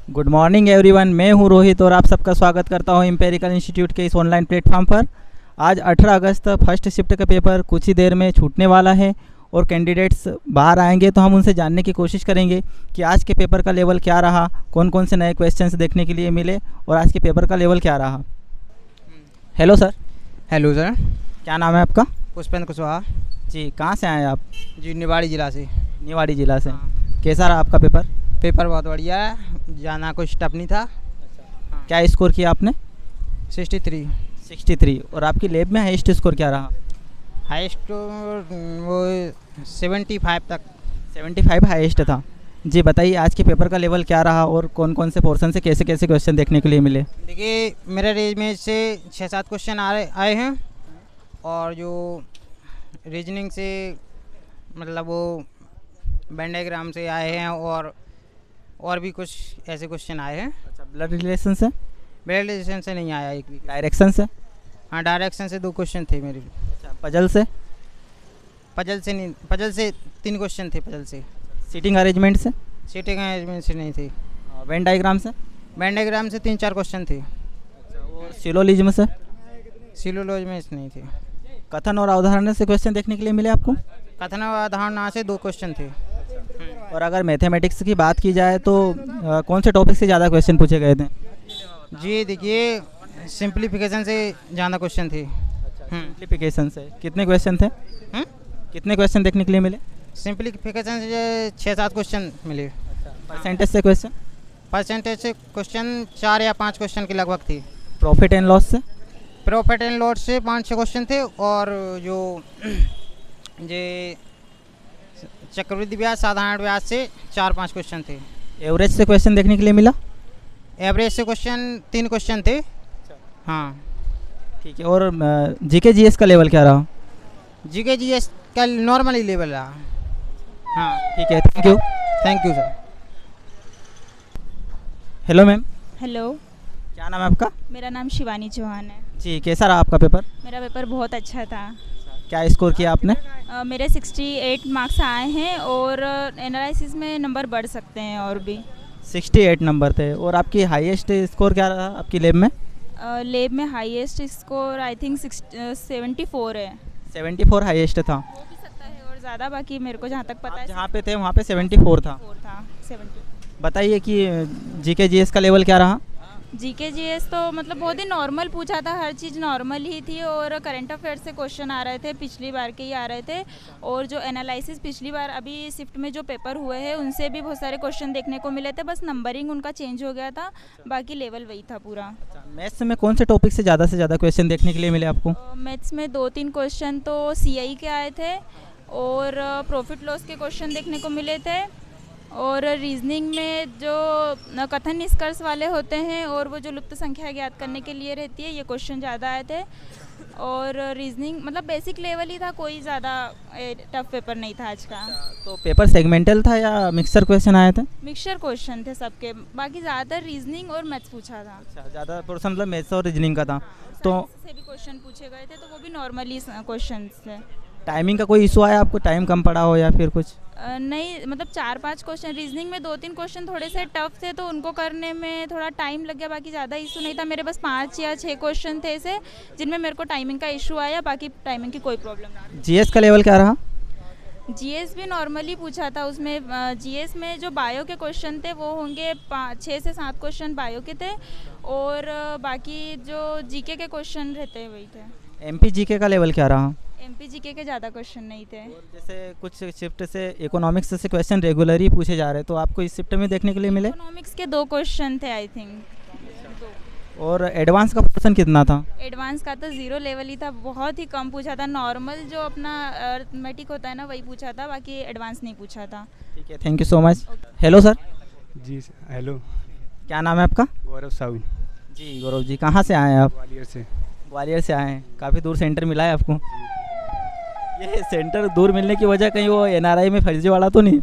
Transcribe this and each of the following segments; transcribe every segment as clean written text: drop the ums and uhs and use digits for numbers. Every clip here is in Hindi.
गुड मॉर्निंग एवरीवन, मैं हूं रोहित और आप सबका स्वागत करता हूं एम्पेरिकल इंस्टीट्यूट के इस ऑनलाइन प्लेटफॉर्म पर। आज 18 अगस्त फर्स्ट शिफ्ट का पेपर कुछ ही देर में छूटने वाला है और कैंडिडेट्स बाहर आएंगे तो हम उनसे जानने की कोशिश करेंगे कि आज के पेपर का लेवल क्या रहा, कौन कौन से नए क्वेश्चंस देखने के लिए मिले और आज के पेपर का लेवल क्या रहा। Hello sir. Hello sir. क्या नाम है आपका? पुष्पेंद्र कुशवाहा जी, कहाँ से आए हैं आप? जी, निवाड़ी ज़िला से। निवाड़ी ज़िला से। हाँ। कैसा रहा आपका पेपर? पेपर बहुत बढ़िया है, जाना कुछ टफ नहीं था। क्या स्कोर किया आपने? 63। 63। और आपकी लैब में हाईएस्ट स्कोर क्या रहा? हाईएस्ट वो 75 तक। 75 हाईएस्ट था। जी बताइए, आज के पेपर का लेवल क्या रहा और कौन कौन से पोर्शन से कैसे कैसे क्वेश्चन देखने के लिए मिले? देखिए, मेरे रेंज में से 6-7 क्वेश्चन आए हैं और जो रीजनिंग से मतलब वो वेन डायग्राम से आए हैं और भी कुछ ऐसे क्वेश्चन आए हैं। अच्छा, ब्लड रिलेशन से? ब्लड रिलेशन से नहीं आया एक भी। डायरेक्शन से? हाँ, डायरेक्शन से 2 क्वेश्चन थे मेरे। अच्छा, पजल से? पजल से नहीं, पजल से 3 क्वेश्चन थे। पजल से। सीटिंग अरेंजमेंट से? सीटिंग अरेंजमेंट से नहीं थी। वेन डायग्राम से? वेन डायग्राम से 3-4 क्वेश्चन थे। और सिलोलिज्म से? सिलोलॉजी में नहीं थे। कथन और अवधारणा से क्वेश्चन देखने के लिए मिले आपको? कथन और अवधारणा से 2 क्वेश्चन थे। और अगर मैथमेटिक्स की बात की जाए तो कौन से टॉपिक से ज़्यादा क्वेश्चन पूछे गए थे? जी देखिए, सिंप्लीफिकेशन से ज़्यादा क्वेश्चन थे। सिंप्लीफिकेशन से कितने क्वेश्चन थे? कितने क्वेश्चन देखने के लिए मिले? सिंप्लीफिकेशन से 6-7 क्वेश्चन मिले। परसेंटेज से क्वेश्चन? परसेंटेज से क्वेश्चन 4 या 5 क्वेश्चन के लगभग थी। प्रॉफिट एंड लॉस से? प्रॉफिट एंड लॉस से 5-6 क्वेश्चन थे और जो ये चक्रवृद्धि ब्याज, साधारण ब्याज से 4-5 क्वेश्चन थे। एवरेज से क्वेश्चन देखने के लिए मिला? एवरेज से क्वेश्चन 3 क्वेश्चन थे। हाँ ठीक है। और जीके जीएस का लेवल क्या रहा? जीके जीएस का नॉर्मल ही लेवल रहा। हाँ ठीक है, thank you sir. Hello ma'am. Hello, क्या नाम है आपका? मेरा नाम शिवानी चौहान है। जी, कैसा रहा आपका पेपर? मेरा पेपर बहुत अच्छा था। क्या स्कोर किया आपने? मेरे 68 मार्क्स आए हैं और एनालिसिस में नंबर बढ़ सकते हैं और भी। 68 नंबर थे। और आपकी हाईएस्ट स्कोर क्या रहा आपकी लैब में? लैब में हाईएस्ट स्कोर आई थिंक 74 है। 74 हाईएस्ट था। हो भी सकता है और ज़्यादा, बाकी मेरे को जहाँ तक पता है जहाँ पे थे वहाँ पे 74 था। 70। बताइए कि जीके जीएस का लेवल क्या रहा? जीके जीएस तो मतलब बहुत ही नॉर्मल पूछा था, हर चीज़ नॉर्मल ही थी और करंट अफेयर से क्वेश्चन आ रहे थे, पिछली बार के ही आ रहे थे। और जो एनालिसिस पिछली बार अभी शिफ्ट में जो पेपर हुए हैं उनसे भी बहुत सारे क्वेश्चन देखने को मिले थे, बस नंबरिंग उनका चेंज हो गया था, बाकी लेवल वही था पूरा। मैथ्स में कौन से टॉपिक से ज़्यादा क्वेश्चन देखने के लिए मिले आपको? मैथ्स में 2-3 क्वेश्चन तो सीआई के आए थे और प्रॉफिट लॉस के क्वेश्चन देखने को मिले थे। और रीजनिंग में जो कथन निष्कर्ष वाले होते हैं और वो जो लुप्त संख्या ज्ञात करने के लिए रहती है, ये क्वेश्चन ज़्यादा आए थे। और रीजनिंग मतलब बेसिक लेवल ही था, कोई ज़्यादा टफ पेपर नहीं था आज का। तो पेपर सेगमेंटल था या मिक्सर क्वेश्चन आए थे? मिक्सचर क्वेश्चन थे सबके, बाकी ज़्यादातर रीजनिंग और मैथ्स पूछा था। अच्छा, ज़्यादा पोर्शन मतलब मैथ्स और रीजनिंग का था। तो से भी क्वेश्चन पूछे गए थे, तो वो भी नॉर्मली क्वेश्चन थे। टाइमिंग का कोई इशू आया आपको? टाइम कम पड़ा हो या फिर कुछ? नहीं, मतलब 4-5 क्वेश्चन रीजनिंग में 2-3 क्वेश्चन थोड़े से टफ थे तो उनको करने में थोड़ा टाइम लग गया, बाकी ज़्यादा इशू नहीं था। मेरे बस 5 या 6 क्वेश्चन थे ऐसे जिनमें मेरे को टाइमिंग का इशू आया, बाकी टाइमिंग की कोई प्रॉब्लम नहीं। जीएस का लेवल क्या रहा? जीएस भी नॉर्मली पूछा था, उसमें जीएस में जो बायो के क्वेश्चन थे वो होंगे 6 से 7 क्वेश्चन बायो के थे और बाकी जो जीके के क्वेश्चन रहते वही थे। एमपी जीके का लेवल क्या रहा? एमपी जीके के ज़्यादा क्वेश्चन नहीं थे। और जैसे कुछ शिफ्ट से इकोनॉमिक्स से क्वेश्चन रेगुलर ही पूछे जा रहे हैं, तो आपको इस शिफ्ट में देखने के लिए मिले? इकोनॉमिक्स के 2 क्वेश्चन थे आई थिंक। और एडवांस का पोर्शन कितना था? एडवांस का तो 0 लेवल ही था, बहुत ही कम पूछा था। नॉर्मल जो अपना अरिथमेटिक होता है ना वही पूछा था, बाकी एडवांस नहीं पूछा था। ठीक है, thank you so much. Hello sir. जी हेलो। क्या नाम है आपका? गौरव साहू। जी गौरव जी, कहाँ से आए हैं आप? ग्वालियर से। ग्वालियर से आए हैं। काफ़ी दूर सेंटर मिला है आपको। ये सेंटर दूर मिलने की वजह कहीं वो एनआरआई में फर्जीवाड़ा तो नहीं?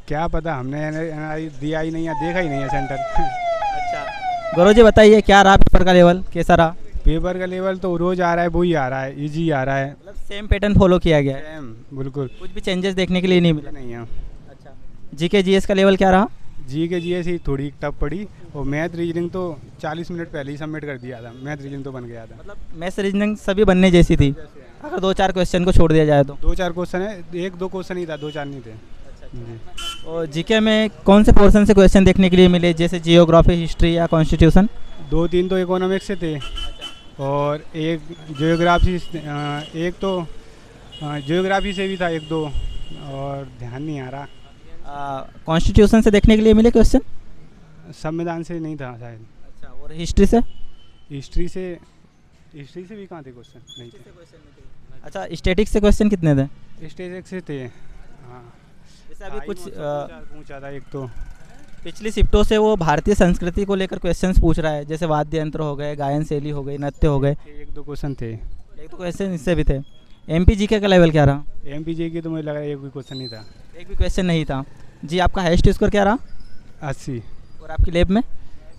क्या पता, हमने एनआरआई दिया ही नहीं है, देखा ही नहीं है सेंटर। अच्छा गौरव जी, बताइए क्या रहा पेपर का लेवल, कैसा रहा? पेपर का लेवल तो रोज आ रहा है, वही आ रहा है, इजी आ रहा है। मतलब सेम पैटर्न फॉलो किया गया है? सेम बिल्कुल, कुछ भी चेंजेस देखने के लिए नहीं मिला? नहीं है। अच्छा, जीके जीएस का लेवल क्या रहा? जी के जीएस ही थोड़ी टफ पड़ी, और मैथ रीजनिंग तो 40 मिनट पहले ही सबमिट कर दिया था, मैथ रीजनिंग तो बन गया था। मतलब मैथ्स रीजनिंग सभी बनने जैसी थी, अगर 2-4 क्वेश्चन को छोड़ दिया जाए तो। 2-4 क्वेश्चन है, 1-2 क्वेश्चन ही था, 2-4 नहीं थे जी। और जीके में कौन से पोर्शन से क्वेश्चन देखने के लिए मिले, जैसे जियोग्राफी, हिस्ट्री या कॉन्स्टिट्यूशन? 2-3 तो इकोनॉमिक्स से थे, और एक जियोग्राफी, एक तो जियोग्राफी से भी था 1-2, और ध्यान नहीं आ रहा। कॉन्स्टिट्यूशन से देखने के लिए मिले क्वेश्चन? संविधान से नहीं था शायद। अच्छा, और हिस्ट्री से? हिस्ट्री से भी कहाँ थे क्वेश्चन? नहीं थे। अच्छा, स्टैटिक्स से क्वेश्चन कितने थे? स्टेटिक्स से थे, हाँ। जैसे अभी कुछ पूछा था एक तो। पिछली शिफ्टों से वो भारतीय संस्कृति को लेकर क्वेश्चंस पूछ रहा है, जैसे वाद्य यंत्र हो गए, गायन शैली हो गई, नृत्य हो गए। 1-2 क्वेश्चन थे। 1-2 क्वेश्चन इससे भी थे। एमपी जीके का लेवल क्या रहा? एमपीजे की तो मुझे लगा एक भी क्वेश्चन नहीं था। एक भी क्वेश्चन नहीं था जी। आपका हाईएस्ट स्कोर क्या रहा? 80। और आपकी लैब में?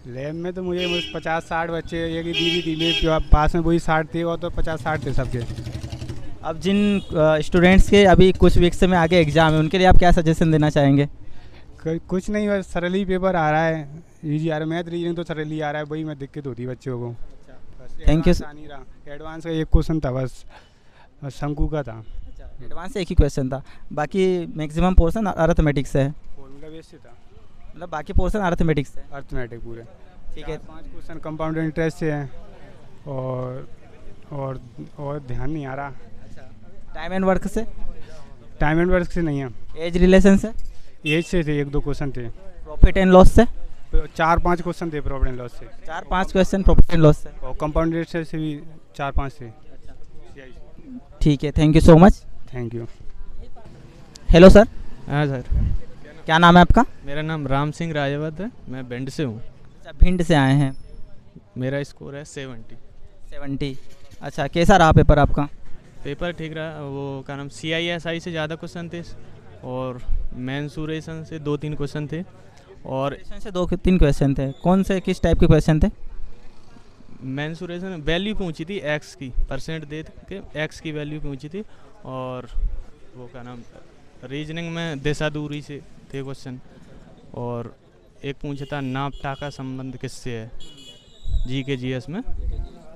लैब में तो मुझे 50-60 बच्चे, एक ही दीदी थी मेरे पास में, वही 60 थे, और तो 50-60 थे सबके। अब जिन स्टूडेंट्स के अभी कुछ वीक्स में आगे एग्जाम है, उनके लिए आप क्या सजेशन देना चाहेंगे? कुछ नहीं, बस सरल ही पेपर आ रहा है, ईजी आ रहा है। मैथ रीजनिंग तो सरल ही आ रहा है, वही में दिक्कत होती है बच्चों को। Thank you. एडवांस का एक क्वेश्चन था बस, शंकु का था। एडवांस से एक ही क्वेश्चन था, बाकी मैक्सिमम पोर्शन अर्थमेटिक्स से है। फॉर्मूला बेस से था, मतलब बाकी पोर्शन अर्थमेटिक्स से। अर्थमेटिक पूरे। ठीक है। 5 क्वेश्चन कंपाउंड इंटरेस्ट से हैं, और ध्यान नहीं आ रहा। टाइम एंड वर्क से? टाइम एंड वर्क से नहीं है। एज रिलेशन से? एज से थे, 1-2 क्वेश्चन थे। प्रॉफिट एंड लॉस से? 4-5 क्वेश्चन थे प्रॉफिट एंड लॉस से। 4-5 क्वेश्चन प्रॉफिट एंड लॉस से, और कंपाउंड इंटरेस्ट से भी 4-5 थे। ठीक है, thank you so much. Thank you. Hello sir. हाँ सर, क्या नाम है आपका? मेरा नाम राम सिंह राजावत है, मैं भिंड से हूँ। अच्छा, भिंड से आए हैं। मेरा स्कोर है 70। 70। अच्छा, कैसा रहा पेपर आपका? पेपर ठीक रहा। वो क्या नाम, CISI से ज़्यादा क्वेश्चन थे, और मेंसुरेशन से 2-3 क्वेश्चन थे, और से 2-3 क्वेश्चन थे। कौन से, किस टाइप के क्वेश्चन थे? मेंसुरेशन वैल्यू पूछी थी एक्स की, परसेंट दे के एक्स की वैल्यू पूछी थी, और वो क्या नाम, रीजनिंग में दिशा दूरी से थे क्वेश्चन, और एक पूछा था नापटा का संबंध किससे है, जीके जीएस में।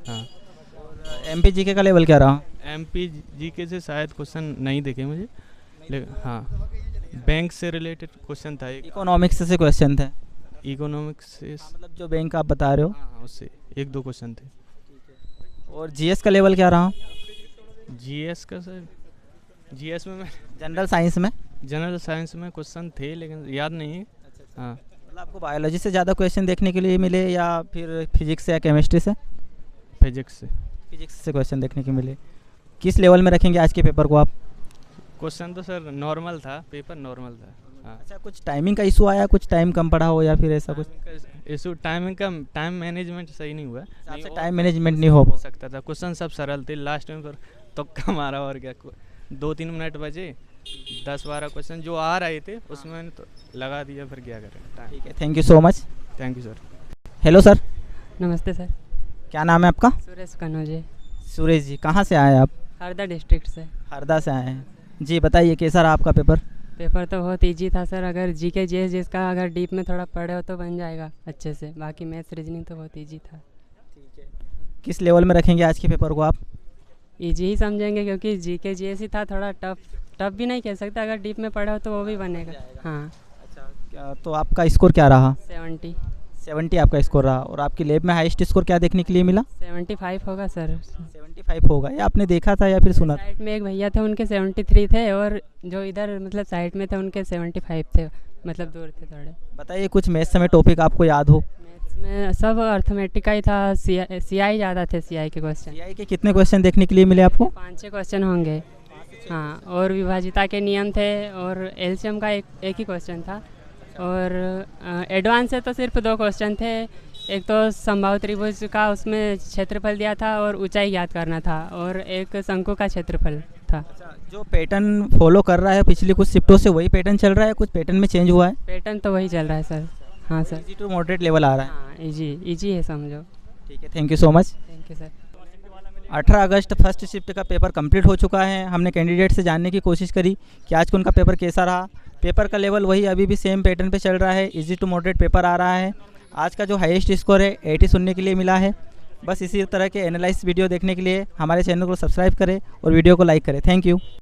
हाँ। एमपी जीके का लेवल क्या रहा? MP जीके से शायद क्वेश्चन नहीं दिखे मुझे, लेकिन हाँ बैंक से रिलेटेड क्वेश्चन था एक। इकोनॉमिक्स से क्वेश्चन थे? इकोनॉमिक्स से मतलब जो बैंक आप बता रहे हो। हाँ, उससे 1-2 क्वेश्चन थे। और जीएस का लेवल क्या रहा? जीएस का सर, जीएस में मैं जनरल साइंस में? जनरल साइंस में क्वेश्चन थे, लेकिन याद नहीं है। हाँ। मतलब आपको बायोलॉजी से ज़्यादा क्वेश्चन देखने के लिए मिले, या फिर फिजिक्स या केमिस्ट्री से? फिजिक्स से। फिजिक्स से क्वेश्चन देखने के मिले। किस लेवल में रखेंगे आज के पेपर को आप? क्वेश्चन तो सर नॉर्मल था, पेपर नॉर्मल था। हाँ। अच्छा, कुछ टाइमिंग का इशू आया, कुछ टाइम कम पड़ा हो, या फिर ऐसा कुछ? इशू टाइमिंग का, टाइम मैनेजमेंट सही नहीं हुआ। आपसे टाइम मैनेजमेंट नहीं हो सकता था। क्वेश्चन सब सरल थे, लास्ट में पर तुक्का मारा, और क्या, 2-3 मिनट बचे, 10-12 क्वेश्चन जो आ रहे थे उसमें तो लगा दिया, फिर क्या करें। ठीक है, thank you so much. Thank you sir. Hello sir. नमस्ते सर। क्या नाम है आपका? सुरेश कनौजे। सुरेश जी, कहाँ से आए आप? हरदा डिस्ट्रिक्ट से। हरदा से आए हैं जी। बताइए कैसा रहा आपका पेपर? पेपर तो बहुत इजी था सर, अगर जीके जीएस जिसका अगर डीप में थोड़ा पढ़े हो तो बन जाएगा अच्छे से, बाकी मैथ्स रीजनिंग तो बहुत इजी था। ठीक है। किस लेवल में रखेंगे आज के पेपर को आप? इजी ही समझेंगे, क्योंकि जीके जीएस ही था, थोड़ा टफ भी नहीं कह सकते, अगर डीप में पढ़े हो तो वो भी बनेगा। हाँ। अच्छा, तो आपका स्कोर क्या रहा? 70 आपका स्कोर रहा। और आपकी लैब में हाईएस्ट स्कोर क्या देखने के लिए मिला? 75 होगा सर। 75 होगा, या आपने देखा था या फिर सुना? साइड में एक भैया थे, उनके 73 थे, और जो इधर मतलब साइड में थे उनके 75 थे, मतलब दूर थे थोड़े। बताइए कुछ मैथ्स में टॉपिक आपको याद हो? मैथ्स में सब अर्थमेटिक का ही था, CI ज़्यादा थे। CI के क्वेश्चन, CI के कितने क्वेश्चन देखने के लिए मिले आपको? 5-6 क्वेश्चन होंगे। हाँ, और विभाजिता के नियम थे, और एलसीएम का एक ही क्वेश्चन था, और एडवांस से तो सिर्फ 2 क्वेश्चन थे। एक तो संभाव त्रिभुज का, उसमें क्षेत्रफल दिया था और ऊंचाई ज्ञात करना था, और एक शंकु का क्षेत्रफल था। जो पैटर्न फॉलो कर रहा है पिछली कुछ शिफ्टों से, वही पैटर्न चल रहा है, कुछ पैटर्न में चेंज हुआ है? पैटर्न तो वही चल रहा है सर। हाँ sir. Easy to moderate level आ रहा है। हाँ, इजी है समझो। ठीक है, thank you so much. Thank you sir. 18 अगस्त फर्स्ट शिफ्ट का पेपर कंप्लीट हो चुका है। हमने कैंडिडेट से जानने की कोशिश करी कि आज का उनका पेपर कैसा रहा। पेपर का लेवल वही अभी भी सेम पैटर्न पे चल रहा है, इजी टू मॉडरेट पेपर आ रहा है। आज का जो हाईएस्ट स्कोर है 80 सुनने के लिए मिला है। बस इसी तरह के एनालाइज वीडियो देखने के लिए हमारे चैनल को सब्सक्राइब करें और वीडियो को लाइक करें। Thank you.